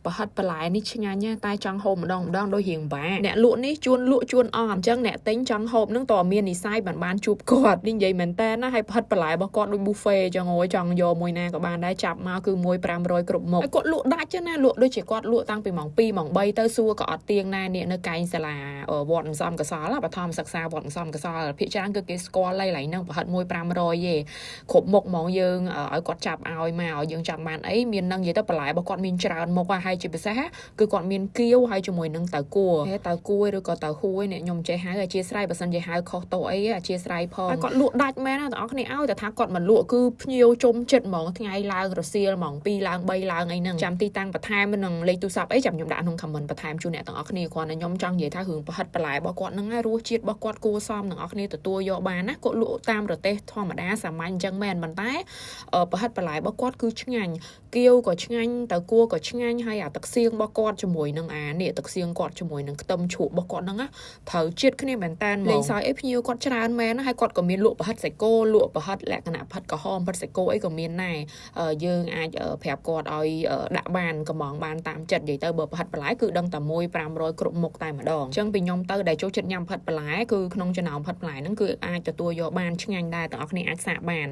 ប្រហិតបន្លែនេះឆ្ងាញ់ណាស់តែចង់ហូបម្ដងដូចរៀងបាអ្នកលក់នេះជួនលក់ជួនអស់អញ្ចឹងអ្នកទិញចង់ហូបនឹងតើមាននិស័យបានជួបគាត់នេះនិយាយមែនតើណាហើយប្រហិតបន្លែរបស់គាត់ដូច buffet អញ្ចឹងអូយចង់យកមួយណាក៏បានដែរចាប់មកគឺមួយ500គ្រប់មុខហើយគាត់លក់ដាច់ចឹងណាលក់ដូចជាគាត់លក់តាំងពីម៉ោង2ម៉ោង3ទៅសួរក៏អត់ទៀងណានេះនៅកែងសាលាវត្តសំកសលបឋមសិក្សាវត្តសំកសលភាគច្រើនគឺគេស្គាល់ឡៃហ្នឹងប្រហិតមួយ500ទេគ្រប់មុខហ្មងយើងឲ្យគាត់ចាប់ឲ្យមកឲ្យយើងចង់បានអីមាននឹងនិយាយទៅបន្លែរបស់គាត់មានច្រើនមុខហើយជាពិសេសគឺគាត់មានគៀវហើយជាមួយនឹងតៅគួរតៅគួរឬក៏តៅហួយអ្នកខ្ញុំចេះហៅអធិស្ឋានបើសិនជាហៅខុសតោអីអធិស្ឋានផងហើយគាត់លក់ដាច់មែនណាបងប្អូនគ្នាឲ្យតែថាគាត់មិនលក់គឺភ្ញៀវជុំចិត្តហ្មងថ្ងៃឡើងរសៀលហ្មង2ឡើង3ឡើងអីហ្នឹងចាំទីតាំងបន្ថែមនឹងលេខទូរស័ព្ទអីចាំខ្ញុំដាក់ក្នុង comment បន្ថែមជូនអ្នកទាំងអស់គ្នាគ្រាន់តែខ្ញុំចង់និយាយថារឿងប្រហិតបន្លែរបស់គាត់ហ្នឹងរសជាតិរបស់គាត់គួរសមទាំងអស់គ្នាទទួលយកបានណាគាត់លក់តាមរទេសធម្មតាសាមញ្ញអញ្ចឹងមែនប៉ុន្តែប្រហិតបន្លែរបស់គាត់គឺឆ្ងាញ់គៀវក៏ឆ្ងាញ់តៅគួរក៏ឆ្ងាញ់ហើយអាទឹកសៀងរបស់គាត់ជាមួយនឹងនេះទឹកសៀងគាត់ជាមួយនឹងខ្ទឹមជ្រក់របស់គាត់ហ្នឹងត្រូវជាតិគ្នាមែនតើលេងសើចអីភ្ញៀវគាត់ច្រើនមែនហើយគាត់ក៏មានលក់ប្រហិតសាច់គោលក់ប្រហិតលក្ខណៈប្រហិតក្រហមប្រហិតសាច់គោអីក៏មានដែរយើងអាចប្រាប់គាត់ឲ្យដាក់បានកំងបានតាមចិត្តនិយាយទៅបើប្រហិតបន្លែគឺដឹងតែមួយ500គ្រប់មុខតែម្ដងអញ្ចឹងពីខ្ញុំទៅដែលចូលចិត្តញ៉ាំប្រហិតបន្លែគឺក្នុងចំណោមប្រហិតបន្លែហ្នឹងគឺអាចទទួលយកបានឆ្ងាញ់ដែរទាំងអស់គ្នាអាចសាកបាន